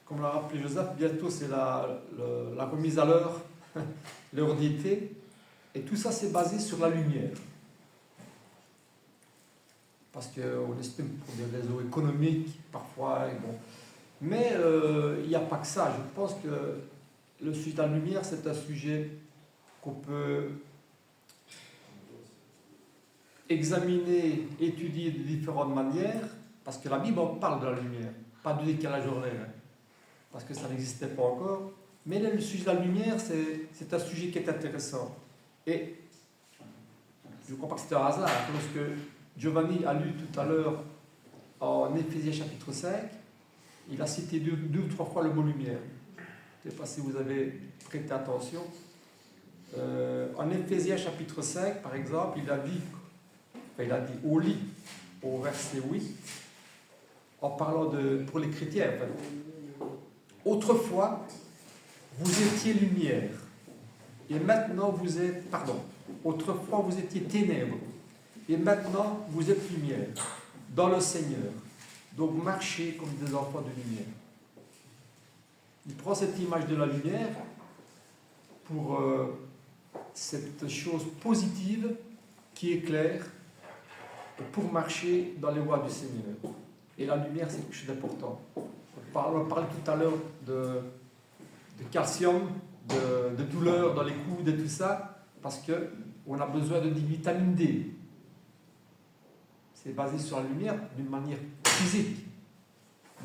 comme l'a rappelé Joseph, bientôt c'est la remise à l'heure, l'heure d'été, et tout ça c'est basé sur la lumière. Parce qu'on estime pour des réseaux économiques, parfois, bon. Mais il n'y a pas que ça. Je pense que le sujet de la lumière, c'est un sujet qu'on peut examiner, étudier de différentes manières, parce que la Bible en parle de la lumière, pas du décalage horaire, parce que ça n'existait pas encore. Mais là, le sujet de la lumière, c'est un sujet qui est intéressant. Et je ne crois pas que c'était un hasard, lorsque Giovanni a lu tout à l'heure en Éphésiens chapitre 5, il a cité deux ou trois fois le mot lumière. Je ne sais pas si vous avez prêté attention. En Éphésiens chapitre 5, par exemple, il a dit au lit, au verset 8, en parlant pour les chrétiens, en fait. Autrefois, vous étiez lumière, et maintenant vous êtes, autrefois vous étiez ténèbres, et maintenant vous êtes lumière, dans le Seigneur. Donc marchez comme des enfants de lumière. Il prend cette image de la lumière pour cette chose positive qui éclaire pour marcher dans les voies du Seigneur. Et la lumière, c'est quelque chose d'important. On parlait tout à l'heure de calcium, de douleur dans les coudes et tout ça, parce qu'on a besoin de vitamine D. C'est basé sur la lumière d'une manière physique.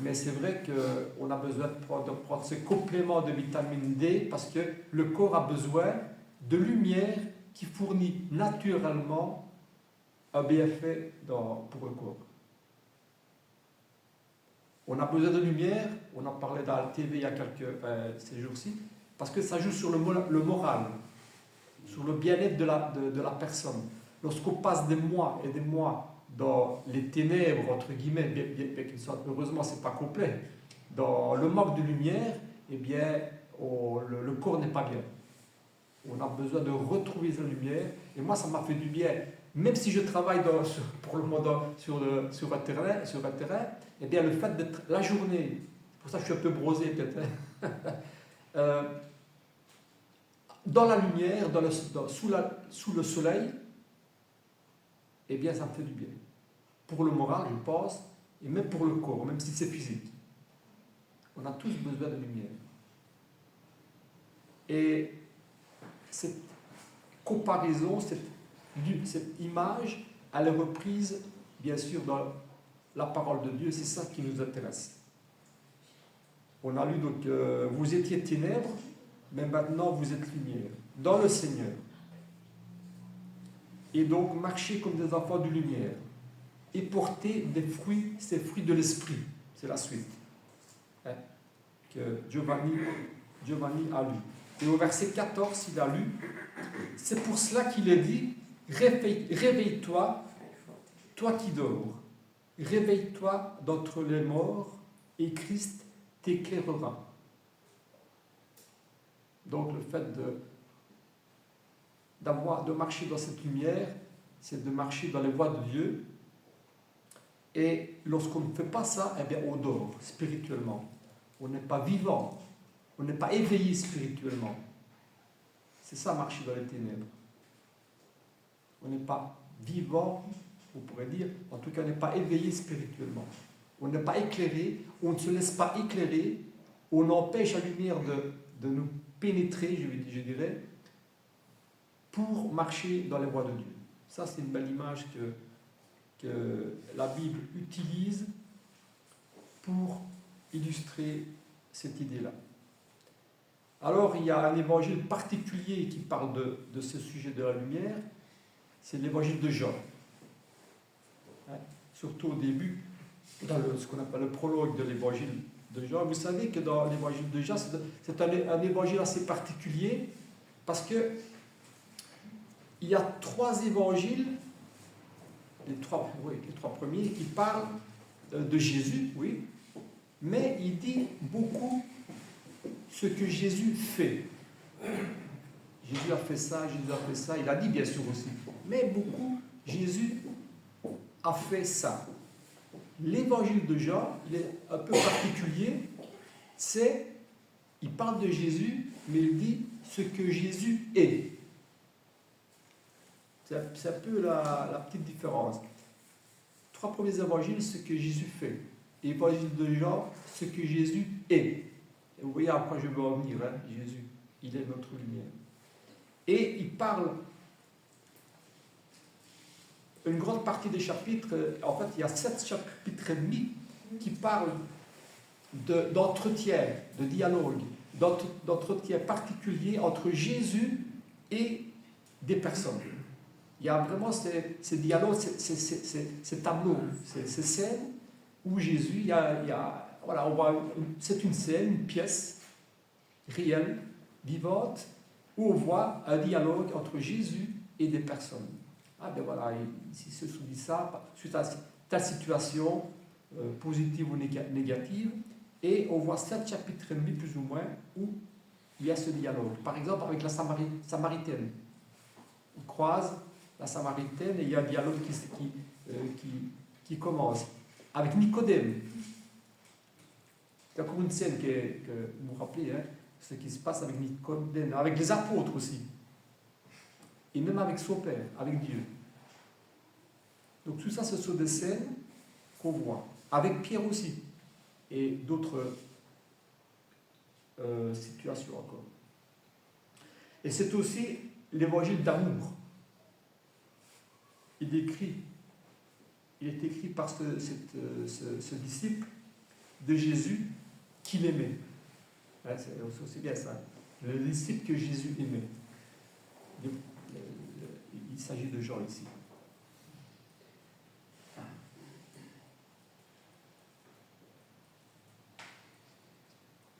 Mais c'est vrai qu'on a besoin de prendre ce complément de vitamine D parce que le corps a besoin de lumière qui fournit naturellement un bienfait pour le corps. On a besoin de lumière, on en parlait dans la TV il y a ces jours-ci, parce que ça joue sur le moral, sur le bien-être de la personne. Lorsqu'on passe des mois et des mois dans les ténèbres, entre guillemets, heureusement ce n'est pas complet, dans le manque de lumière, eh bien, le corps n'est pas bien. On a besoin de retrouver la lumière, et moi ça m'a fait du bien. Même si je travaille pour le moment sur un terrain, eh bien le fait d'être la journée, pour ça que je suis un peu brosé peut-être, dans la lumière, sous le soleil, eh bien ça me fait du bien. Pour le moral, je pense, et même pour le corps, même si c'est physique. On a tous besoin de lumière. Et cette comparaison, cette image, elle est reprise, bien sûr, dans la parole de Dieu. C'est ça qui nous intéresse. On a lu donc, vous étiez ténèbres, mais maintenant vous êtes lumière, dans le Seigneur. Et donc, marchez comme des enfants de lumière, et porter ces fruits de l'esprit. C'est la suite que Giovanni a lu. Et au verset 14, il a lu, c'est pour cela qu'il est dit, réveille-toi, toi qui dors, réveille-toi d'entre les morts, et Christ t'éclairera. Donc le fait de marcher dans cette lumière, c'est de marcher dans les voies de Dieu. Et lorsqu'on ne fait pas ça, eh bien on dort spirituellement. On n'est pas vivant. On n'est pas éveillé spirituellement. C'est ça, marcher dans les ténèbres. On n'est pas vivant, on pourrait dire, en tout cas, on n'est pas éveillé spirituellement. On n'est pas éclairé, on ne se laisse pas éclairer, on empêche la lumière de nous pénétrer, je dirais, pour marcher dans les voies de Dieu. Ça, c'est une belle image que la Bible utilise pour illustrer cette idée-là. Alors, il y a un évangile particulier qui parle de ce sujet de la lumière, c'est l'évangile de Jean. Surtout au début, dans ce qu'on appelle le prologue de l'évangile de Jean. Vous savez que dans l'évangile de Jean, c'est un évangile assez particulier, parce que il y a 3 évangiles, les trois premiers, qui parlent de Jésus, oui, mais il dit beaucoup ce que Jésus fait. Jésus a fait ça, Jésus a fait ça, il a dit bien sûr aussi, mais beaucoup, Jésus a fait ça. L'évangile de Jean, il est un peu particulier il parle de Jésus, mais il dit ce que Jésus est. C'est un peu la petite différence. 3 premiers évangiles, ce que Jésus fait. Et l'évangile de Jean, ce que Jésus est. Et vous voyez à quoi je veux en venir, hein, Jésus. Il est notre lumière. Et il parle, une grande partie des chapitres, en fait il y a 7 chapitres et demi qui parlent d'entretien, de dialogue, d'entretien particulier entre Jésus et des personnes. Il y a vraiment ces dialogues, ces tableaux, ces scènes où Jésus, voilà, on voit, c'est une scène, une pièce réelle, vivante, où on voit un dialogue entre Jésus et des personnes. Ah ben voilà, il se dit ça, suite à telle situation, positive ou négative, et on voit 7 chapitres et demi plus ou moins où il y a ce dialogue. Par exemple, avec la Samaritaine. On croise la Samaritaine et il y a un dialogue qui commence. Avec Nicodème. Il y a encore une scène que vous vous rappelez, hein, ce qui se passe avec Nicodème, avec les apôtres aussi. Et même avec son Père, avec Dieu. Donc tout ça, ce sont des scènes qu'on voit. Avec Pierre aussi. Et d'autres situations encore. Et c'est aussi l'évangile d'amour. Il est écrit par ce disciple de Jésus qu'il aimait. C'est aussi bien ça. Le disciple que Jésus aimait. Il s'agit de Jean ici.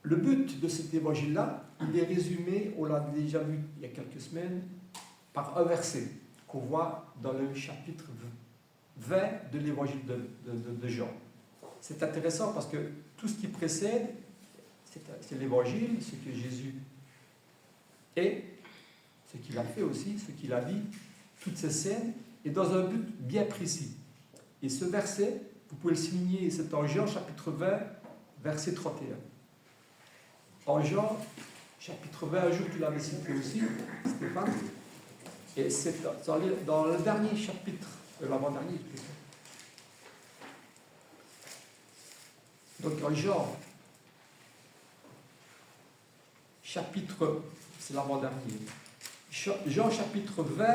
Le but de cet évangile-là, il est résumé, on l'a déjà vu il y a quelques semaines, par un verset qu'on voit dans le chapitre 20 de l'évangile de Jean. C'est intéressant parce que tout ce qui précède, c'est l'évangile, ce que Jésus est, ce qu'il a fait aussi, ce qu'il a dit, toutes ces scènes, et dans un but bien précis. Et ce verset, vous pouvez le souligner, c'est en Jean chapitre 20, verset 31. En Jean, chapitre 20, un jour tu l'avais cité aussi, Stéphane, et c'est dans le dernier chapitre, l'avant-dernier, donc en Jean, chapitre, c'est l'avant-dernier, Jean chapitre 20,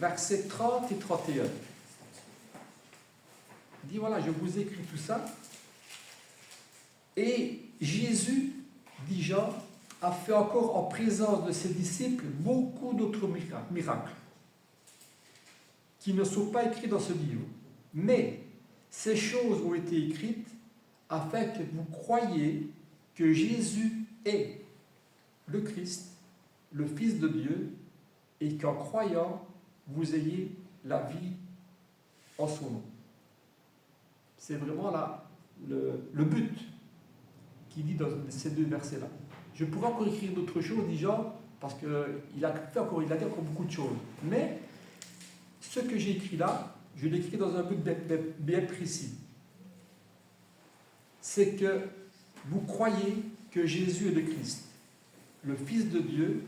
versets 30 et 31. Il dit, voilà, je vous écris tout ça, et Jésus, dit Jean, a fait encore en présence de ses disciples beaucoup d'autres miracles qui ne sont pas écrits dans ce livre. Mais ces choses ont été écrites afin que vous croyiez que Jésus est le Christ, le Fils de Dieu, et qu'en croyant, vous ayez la vie en son nom. C'est vraiment là le but qui dit dans ces 2 versets-là. Je pourrais encore écrire d'autres choses, dit Jean, parce qu'il a dit encore beaucoup de choses. Mais ce que j'ai écrit là, je l'écris dans un but bien précis. C'est que vous croyez que Jésus est le Christ, le Fils de Dieu,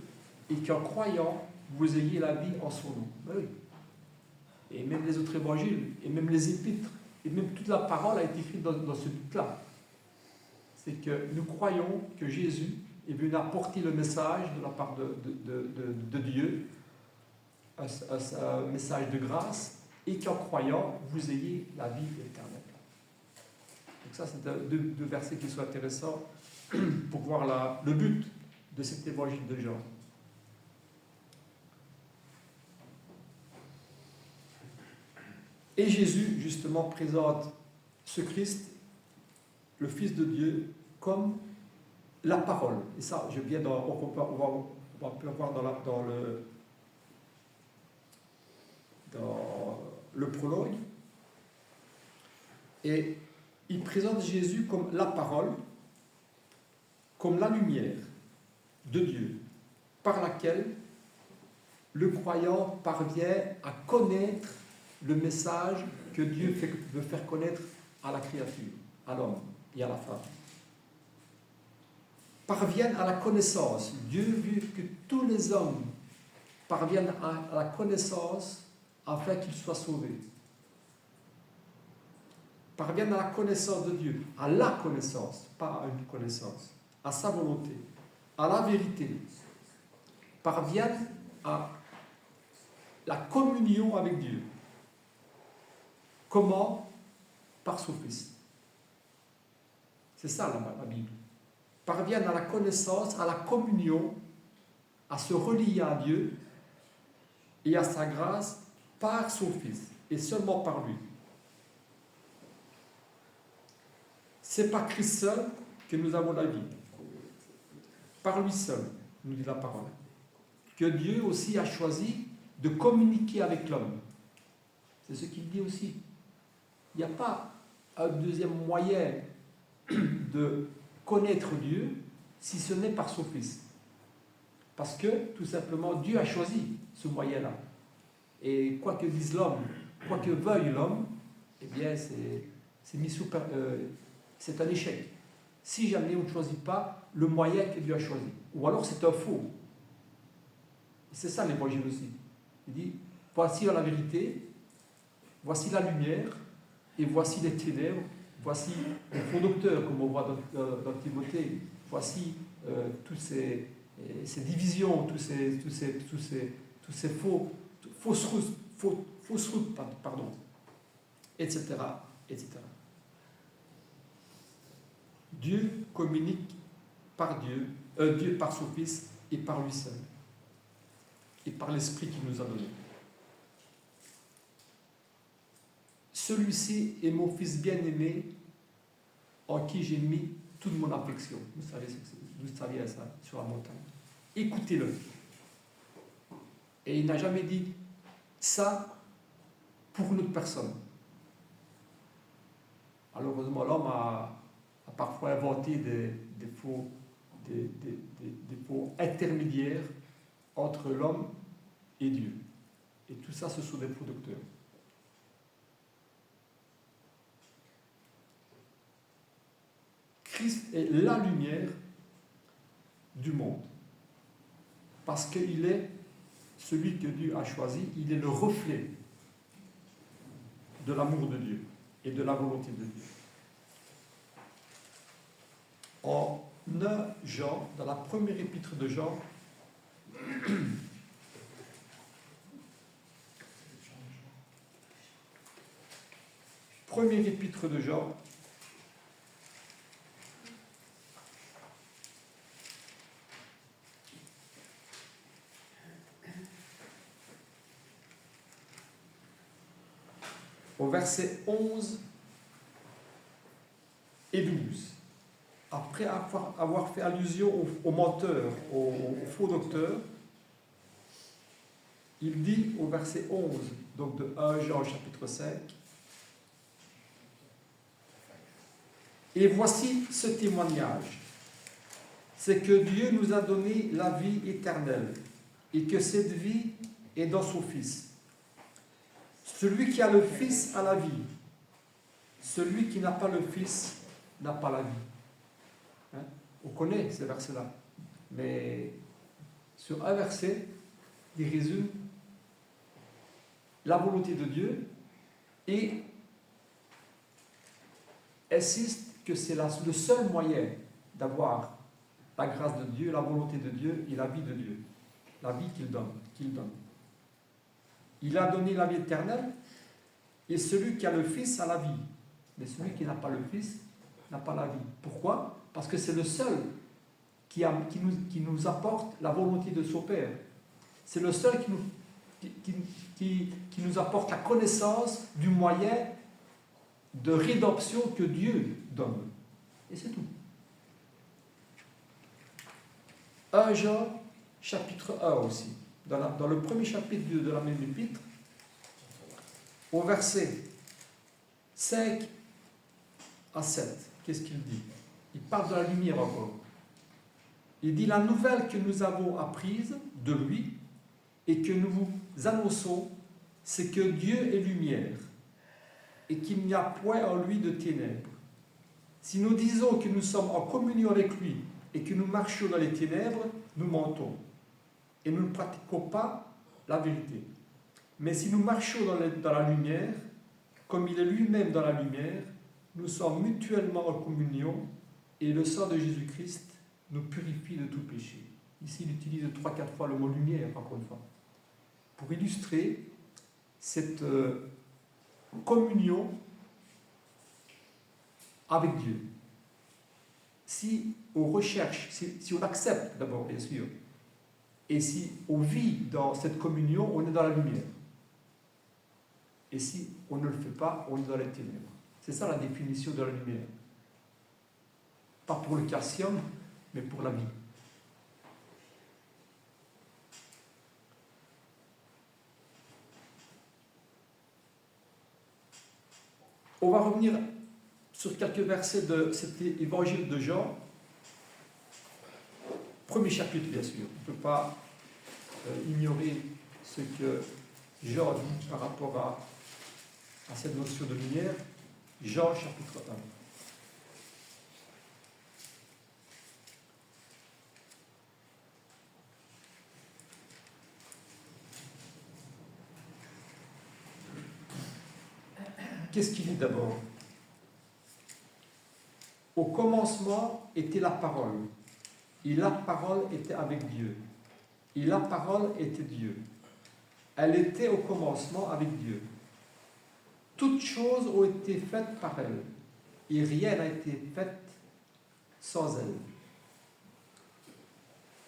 et qu'en croyant, vous ayez la vie en son nom. Ben oui. Et même les autres évangiles, et même les épîtres, et même toute la parole a été écrite dans ce but-là. C'est que nous croyons que Jésus est venu apporter le message de la part de Dieu, un message de grâce, et qu'en croyant, vous ayez la vie éternelle. Donc ça, c'est 2 versets qui sont intéressants pour voir le but de cet évangile de Jean. Et Jésus, justement, présente ce Christ, le Fils de Dieu, comme la parole. Et ça, on peut voir dans le prologue. Et il présente Jésus comme la parole, comme la lumière de Dieu, par laquelle le croyant parvient à connaître le message que Dieu veut faire connaître à la créature, à l'homme et à la femme. parviennent à la connaissance. Dieu veut que tous les hommes parviennent à la connaissance afin qu'ils soient sauvés. Parviennent à la connaissance de Dieu, à la connaissance, pas à une connaissance, à sa volonté, à la vérité. Parviennent à la communion avec Dieu. Comment? Par son Fils. C'est ça la Bible. Parviennent à la connaissance, à la communion, à se relier à Dieu et à sa grâce par son Fils, et seulement par lui. C'est par Christ seul que nous avons la vie. Par lui seul, nous dit la parole. Que Dieu aussi a choisi de communiquer avec l'homme. C'est ce qu'il dit aussi. Il n'y a pas un deuxième moyen de connaître Dieu si ce n'est par son Fils. Parce que, tout simplement, Dieu a choisi ce moyen-là. Et quoi que dise l'homme, quoi que veuille l'homme, eh bien, c'est un échec. Si jamais on ne choisit pas le moyen que Dieu a choisi. Ou alors c'est un faux. Et c'est ça l'évangile aussi. Il dit, voici la vérité, voici la lumière, et voici les ténèbres, voici les faux docteurs, comme on voit dans Timothée, voici toutes ces divisions, tous ces fausses routes, pardon, etc., etc. Dieu communique par Dieu par son Fils et par lui seul, et par l'Esprit qu'il nous a donné. Celui-ci est mon Fils bien-aimé, en qui j'ai mis toute mon affection. Vous savez ça, sur la montagne. Écoutez-le. Et il n'a jamais dit ça pour une autre personne. Malheureusement, l'homme a parfois inventé des faux intermédiaires entre l'homme et Dieu. Et tout ça, ce sont des faux docteurs. Christ est la lumière du monde. Parce qu'il est celui que Dieu a choisi, il est le reflet de l'amour de Dieu et de la volonté de Dieu. En 1 Jean, dans la première épître de Jean, première épître de Jean, au verset 11 et 12, après avoir fait allusion aux menteurs, aux faux docteurs, il dit au verset 11, donc de 1 Jean chapitre 5, « Et voici ce témoignage, c'est que Dieu nous a donné la vie éternelle, et que cette vie est dans son Fils. Celui qui a le Fils a la vie. Celui qui n'a pas le Fils n'a pas la vie. » Hein? On connaît ces versets-là. Mais sur un verset, il résume la volonté de Dieu et insiste que c'est le seul moyen d'avoir la grâce de Dieu, la volonté de Dieu et la vie de Dieu. La vie qu'il donne. Il a donné la vie éternelle, et celui qui a le Fils a la vie. Mais celui qui n'a pas le Fils n'a pas la vie. Pourquoi? Parce que c'est le seul qui nous apporte la volonté de son Père. C'est le seul qui nous apporte la connaissance du moyen de rédemption que Dieu donne. Et c'est tout. 1 Jean, chapitre 1 aussi. Dans le premier chapitre de la même épître, au verset 5 à 7, qu'est-ce qu'il dit? Il parle de la lumière encore. Il dit, la nouvelle que nous avons apprise de lui et que nous vous annonçons, c'est que Dieu est lumière et qu'il n'y a point en lui de ténèbres. Si nous disons que nous sommes en communion avec lui et que nous marchions dans les ténèbres, nous mentons et nous ne pratiquons pas la vérité. Mais si nous marchions dans la lumière, comme il est lui-même dans la lumière, nous sommes mutuellement en communion et le sang de Jésus-Christ nous purifie de tout péché. Ici, il utilise 3-4 fois le mot lumière, encore une fois, pour illustrer cette communion avec Dieu. Si on recherche, si on accepte d'abord, bien sûr, et si on vit dans cette communion, on est dans la lumière. Et si on ne le fait pas, on est dans les ténèbres. C'est ça la définition de la lumière. Pas pour le calcium, mais pour la vie. On va revenir sur quelques versets de cet évangile de Jean. Premier chapitre, bien sûr. On ne peut pas ignorer ce que Jean dit par rapport à cette notion de lumière. Jean chapitre 1. Qu'est-ce qu'il dit d'abord? Au commencement était la parole, et la parole était avec Dieu, et la parole était Dieu. Elle était au commencement avec Dieu. Toutes choses ont été faites par elle, et rien n'a été fait sans elle.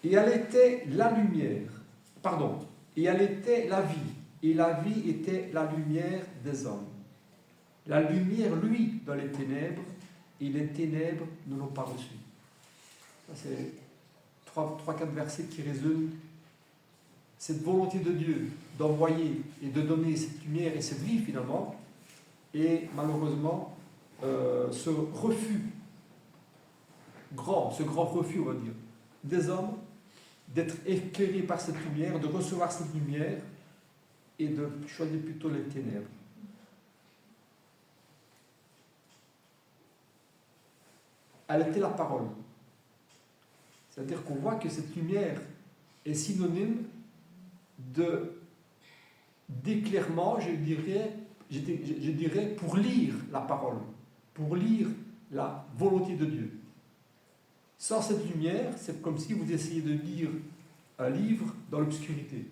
Et elle était la lumière, et elle était la vie, et la vie était la lumière des hommes. La lumière, lui, dans les ténèbres, et les ténèbres ne l'ont pas reçu. C'est 3-4 versets qui résument cette volonté de Dieu d'envoyer et de donner cette lumière et cette vie finalement, et malheureusement, ce grand refus, on va dire, des hommes d'être éclairés par cette lumière, de recevoir cette lumière, et de choisir plutôt les ténèbres. Elle était la parole. C'est-à-dire qu'on voit que cette lumière est synonyme d'éclairement, je dirais, pour lire la parole, pour lire la volonté de Dieu. Sans cette lumière, c'est comme si vous essayez de lire un livre dans l'obscurité.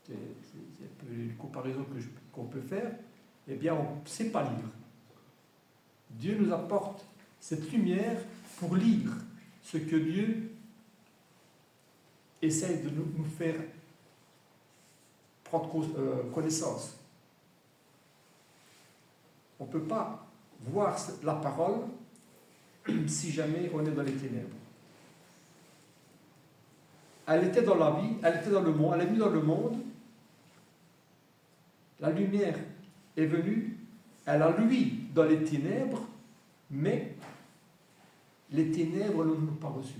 C'est un peu une comparaison qu'on peut faire. Eh bien, on ne sait pas lire. Dieu nous apporte cette lumière pour lire ce que Dieu essaie de nous faire prendre connaissance. On ne peut pas voir la parole si jamais on est dans les ténèbres. Elle était dans la vie, elle était dans le monde, elle est venue dans le monde. La lumière est venue, elle a lui dans les ténèbres, mais les ténèbres ne l'ont pas reçu.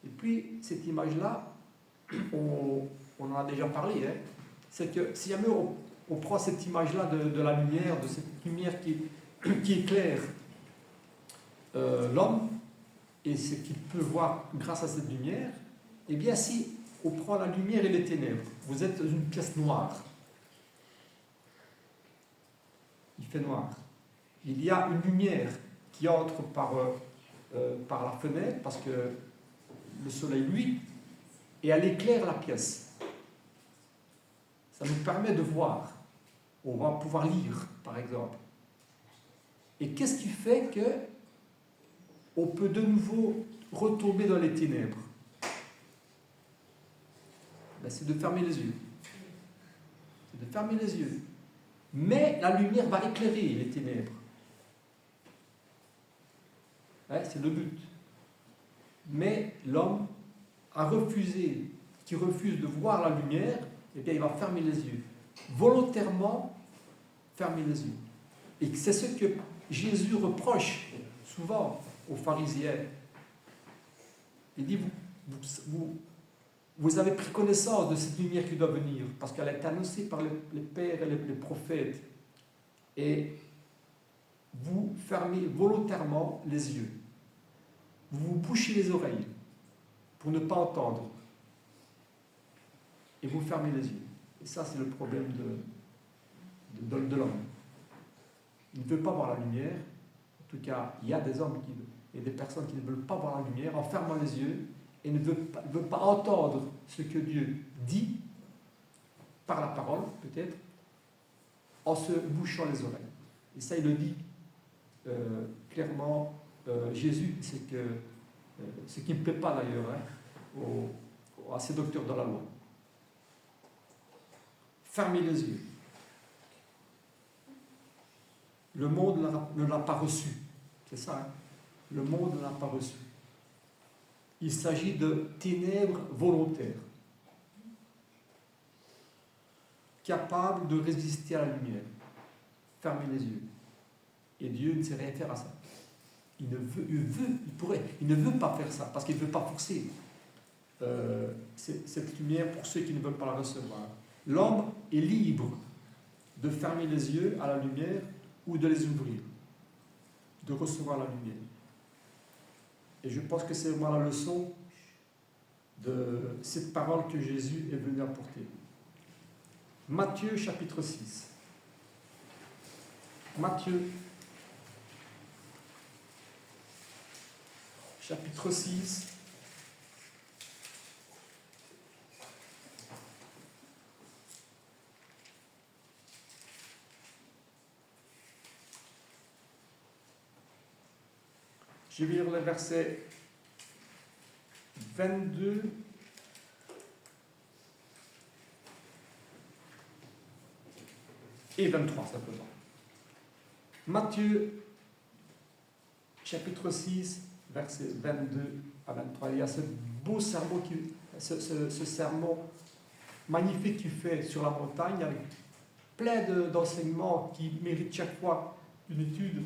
Et puis, cette image-là, on en a déjà parlé, hein, c'est que si jamais on prend cette image-là de la lumière, de cette lumière qui éclaire l'homme, et ce qu'il peut voir grâce à cette lumière, eh bien, si on prend la lumière et les ténèbres, vous êtes dans une pièce noire. Il fait noir. Il y a une lumière qui entre par la fenêtre, parce que le soleil luit, et elle éclaire la pièce. Ça nous permet de voir. On va pouvoir lire, par exemple. Et qu'est-ce qui fait que on peut de nouveau retomber dans les ténèbres? Ben, c'est de fermer les yeux. C'est de fermer les yeux. Mais la lumière va éclairer les ténèbres. C'est le but. Mais l'homme qui refuse de voir la lumière, eh bien, il va fermer les yeux. Volontairement fermer les yeux. Et c'est ce que Jésus reproche souvent aux pharisiens. Il dit, vous avez pris connaissance de cette lumière qui doit venir, parce qu'elle est annoncée par les pères et les prophètes. Et vous fermez volontairement les yeux. vous vous bouchez les oreilles pour ne pas entendre. Et vous fermez les yeux. Et ça, c'est le problème de l'homme. Il ne veut pas voir la lumière. En tout cas, il y a des hommes et des personnes qui ne veulent pas voir la lumière en fermant les yeux et ne veulent pas entendre ce que Dieu dit par la parole, peut-être, en se bouchant les oreilles. Et ça, il le dit clairement, Jésus, c'est que ce qui ne plaît pas d'ailleurs à ces docteurs de la loi. Fermez les yeux. Le monde ne l'a pas reçu. C'est ça, hein? Le monde ne l'a pas reçu. Il s'agit de ténèbres volontaires, capables de résister à la lumière. Fermez les yeux. Et Dieu ne sait rien faire à ça. Il ne veut pas faire ça, parce qu'il ne veut pas forcer cette lumière pour ceux qui ne veulent pas la recevoir. L'homme est libre de fermer les yeux à la lumière ou de les ouvrir, de recevoir la lumière. Et je pense que c'est vraiment la leçon de cette parole que Jésus est venu apporter. Matthieu chapitre 6. Matthieu chapitre 6. Je vais lire les versets 22 et 23 simplement. Matthieu, chapitre 6, versets 22 à 23. Il y a ce beau sermon, ce sermon magnifique qu'il fait sur la montagne, avec plein d'enseignements qui méritent chaque fois une étude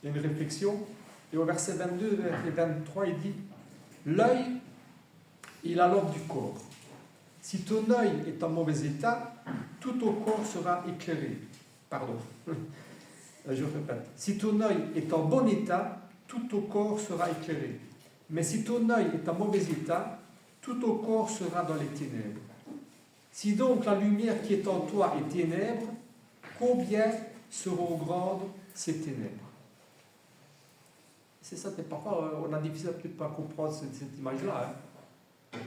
et une réflexion. Et au verset 22 et 23, il dit « L'œil est la lampe du corps. Si ton œil est en mauvais état, tout ton corps sera éclairé. » Pardon, je répète. « Si ton œil est en bon état, tout ton corps sera éclairé. Mais si ton œil est en mauvais état, tout ton corps sera dans les ténèbres. Si donc la lumière qui est en toi est ténèbres, combien seront grandes ces ténèbres ?» C'est ça, parfois on a difficile à comprendre cette image-là. Hein.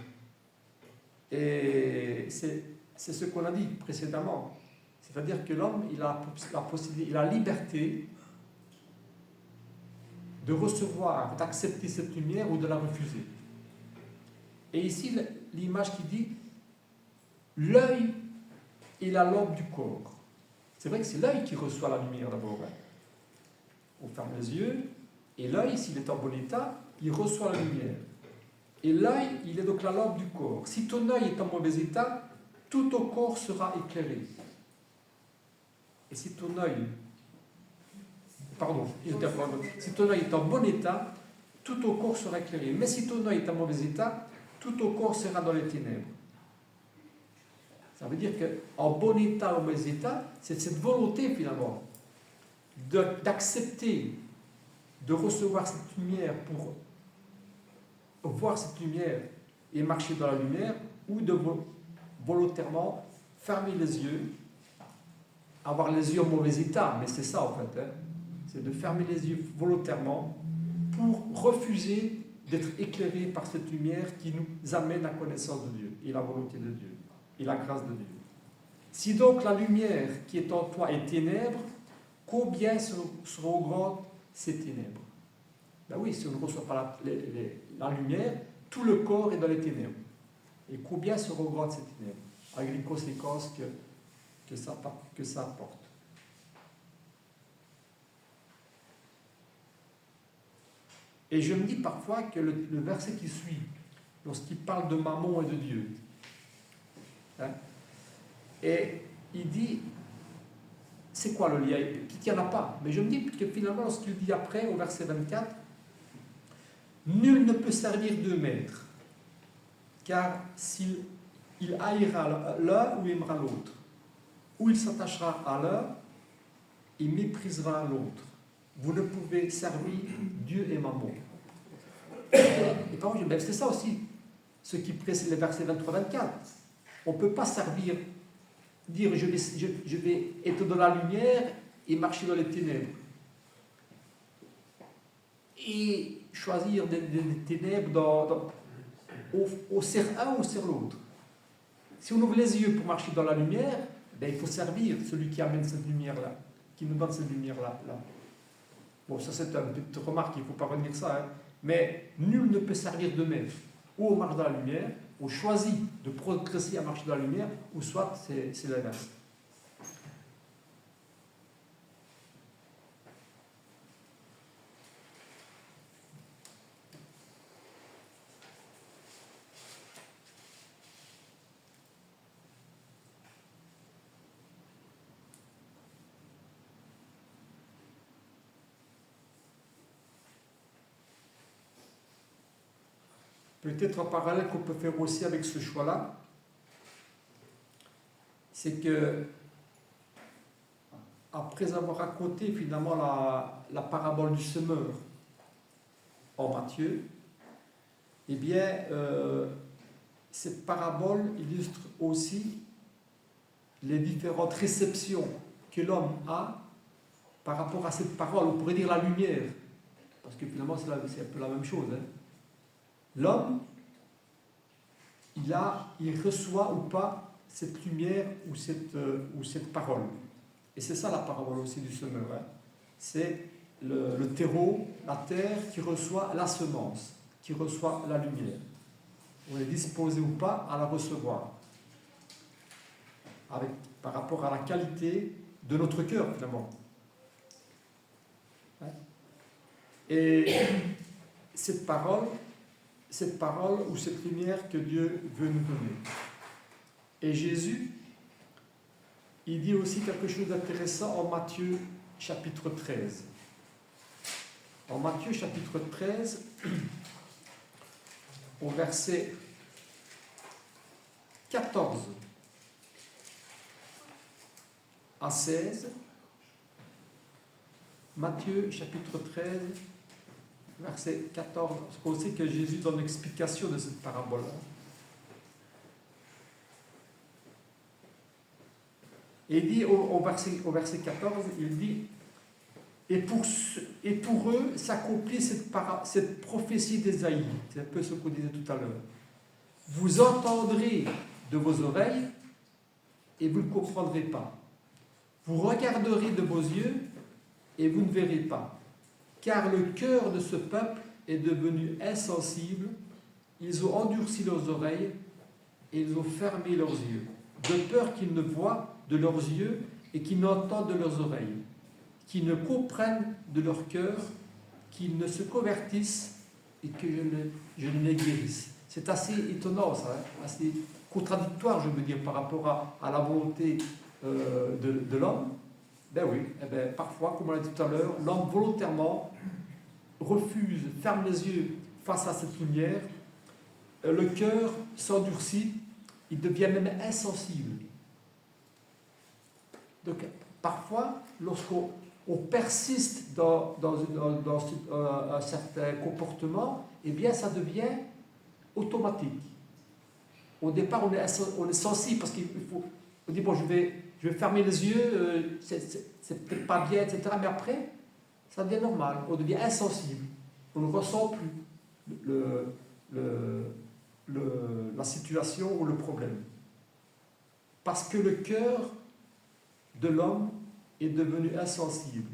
Et c'est ce qu'on a dit précédemment. C'est-à-dire que l'homme, il a la liberté de recevoir, d'accepter cette lumière ou de la refuser. Et ici, l'image qui dit l'œil est la lampe du corps. C'est vrai que c'est l'œil qui reçoit la lumière d'abord. Hein. On ferme les yeux. Et l'œil, s'il est en bon état, il reçoit la lumière. Et l'œil, il est donc la lampe du corps. Si ton œil est en mauvais état, tout ton corps sera éclairé. Et si ton œil... si ton œil est en bon état, tout ton corps sera éclairé. Mais si ton œil est en mauvais état, tout ton corps sera dans les ténèbres. Ça veut dire qu'en bon état ou mauvais état, c'est cette volonté finalement d'accepter de recevoir cette lumière pour voir cette lumière et marcher dans la lumière, ou de volontairement fermer les yeux, avoir les yeux en mauvais état, mais c'est ça en fait, hein. C'est de fermer les yeux volontairement pour refuser d'être éclairé par cette lumière qui nous amène à la connaissance de Dieu et la volonté de Dieu et la grâce de Dieu. Si donc la lumière qui est en toi est ténèbres, combien seront grandes ces ténèbres? Ben oui, si on ne reçoit pas la lumière, tout le corps est dans les ténèbres. Et combien seront grandes ces ténèbres, avec les conséquences que ça apporte. Et je me dis parfois que le verset qui suit, lorsqu'il parle de Mammon et de Dieu, hein, et il dit, c'est quoi le lien? Il n'y en a pas. Mais je me dis que finalement, lorsqu'il dit après, au verset 24, nul ne peut servir deux maîtres, car s'il haïra l'un ou aimera l'autre, ou il s'attachera à l'un et méprisera l'autre. Vous ne pouvez servir Dieu et Mammon. Et par contre, c'est ça aussi, ce qui précède les versets 23-24. On ne peut pas dire je vais être dans la lumière et marcher dans les ténèbres. Et choisir des ténèbres au ser un ou au ser l'autre. Si on ouvre les yeux pour marcher dans la lumière, il faut servir celui qui amène cette lumière-là, qui nous donne cette lumière-là. Bon, ça c'est une petite remarque, il ne faut pas retenir ça. Hein. Mais nul ne peut servir de maître. Ou on marche dans la lumière, on choisit de progresser à marcher dans la lumière, ou soit c'est l'inverse. Peut-être un parallèle qu'on peut faire aussi avec ce choix-là, c'est que, après avoir raconté finalement la parabole du semeur en Matthieu, eh bien, cette parabole illustre aussi les différentes réceptions que l'homme a par rapport à cette parole. On pourrait dire la lumière, parce que finalement c'est un peu la même chose. Hein. L'homme, il reçoit ou pas cette lumière ou cette parole. Et c'est ça la parole aussi du semeur. Hein. C'est le terreau, la terre qui reçoit la semence, qui reçoit la lumière. On est disposé ou pas à la recevoir. Par rapport à la qualité de notre cœur, finalement. Hein. Et cette parole ou cette lumière que Dieu veut nous donner. Et Jésus, il dit aussi quelque chose d'intéressant en Matthieu chapitre 13. En Matthieu chapitre 13, au verset 14 à 16, Matthieu chapitre 13, verset 14, parce qu'on sait que Jésus donne l'explication de cette parabole-là. Et il dit au verset 14, il dit, et pour eux s'accomplit cette prophétie d'Ésaïe. C'est un peu ce qu'on disait tout à l'heure. Vous entendrez de vos oreilles et vous ne comprendrez pas. Vous regarderez de vos yeux et vous ne verrez pas. Car le cœur de ce peuple est devenu insensible, ils ont endurci leurs oreilles et ils ont fermé leurs yeux, de peur qu'ils ne voient de leurs yeux et qu'ils n'entendent de leurs oreilles, qu'ils ne comprennent de leur cœur, qu'ils ne se convertissent et que je ne les guérisse. C'est assez étonnant, ça, hein, assez contradictoire, je veux dire, par rapport à la volonté de l'homme. Ben oui, parfois, comme on l'a dit tout à l'heure, l'homme volontairement refuse, ferme les yeux face à cette lumière, le cœur s'endurcit, il devient même insensible. Donc, parfois, lorsqu'on persiste dans un certain comportement, eh bien, ça devient automatique. Au départ, on est sensible parce qu'il faut. On dit, bon, je vais fermer les yeux, c'est peut-être pas bien, etc. Mais après, ça devient normal. On devient insensible. On ne ressent plus la situation ou le problème. Parce que le cœur de l'homme est devenu insensible.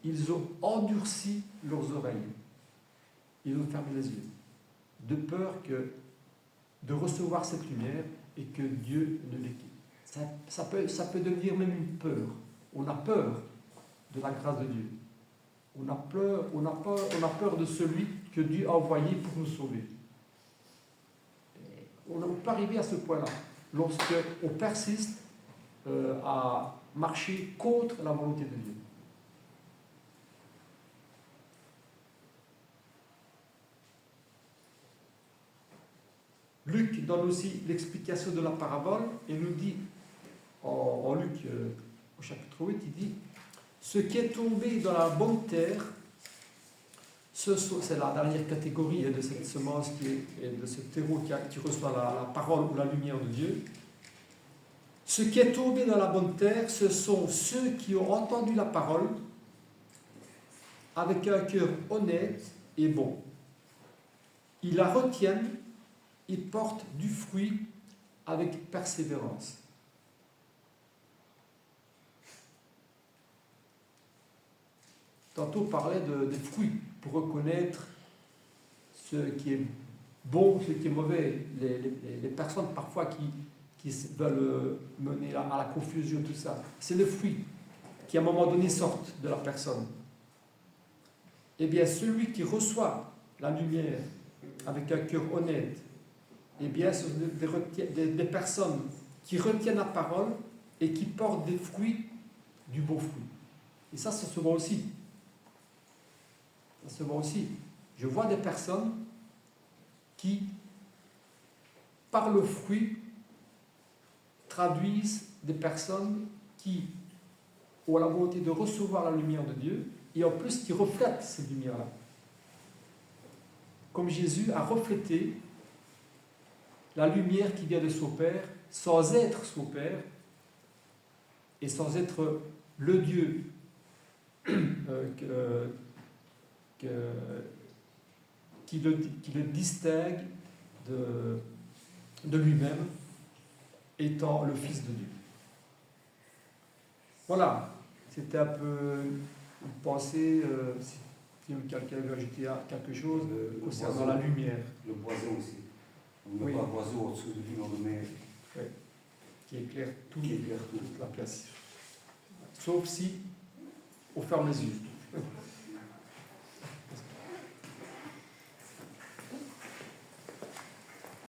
Ils ont endurci leurs oreilles. Ils ont fermé les yeux. De peur de recevoir cette lumière et que Dieu ne les quitte. Ça peut devenir même une peur. On a peur de la grâce de Dieu. On a peur de celui que Dieu a envoyé pour nous sauver. On peut arriver à ce point-là, lorsqu'on persiste à marcher contre la volonté de Dieu. Luc donne aussi l'explication de la parabole et nous dit, en Luc au chapitre 8, il dit « Ce qui est tombé dans la bonne terre, C'est la dernière catégorie de cette semence et de ce terreau qui reçoit la parole ou la lumière de Dieu. Ce qui est tombé dans la bonne terre, ce sont ceux qui ont entendu la parole avec un cœur honnête et bon. Ils la retiennent, ils portent du fruit avec persévérance. Tantôt on parlait des fruits pour reconnaître ce qui est bon, ce qui est mauvais. Les personnes parfois qui veulent mener à la confusion, tout ça. C'est le fruit qui à un moment donné sortent de la personne. Eh bien, celui qui reçoit la lumière avec un cœur honnête, eh bien, ce sont des personnes qui retiennent la parole et qui portent des fruits, du beau fruit. Et ça se voit aussi. Ça se voit aussi. Je vois des personnes qui, par le fruit, traduisent des personnes qui ont la volonté de recevoir la lumière de Dieu et en plus qui reflètent cette lumière-là. Comme Jésus a reflété la lumière qui vient de son Père sans être son Père et sans être le Dieu qui le distingue de lui-même étant le Fils de Dieu. Voilà, c'était un peu une pensée, si quelqu'un veut ajouter quelque chose concernant la lumière. Le poison aussi. On n'a pas un oiseau au-dessus de lui, on le met. Oui. Qui éclaire toute Qui éclaire tout. la place. Sauf si on ferme les yeux.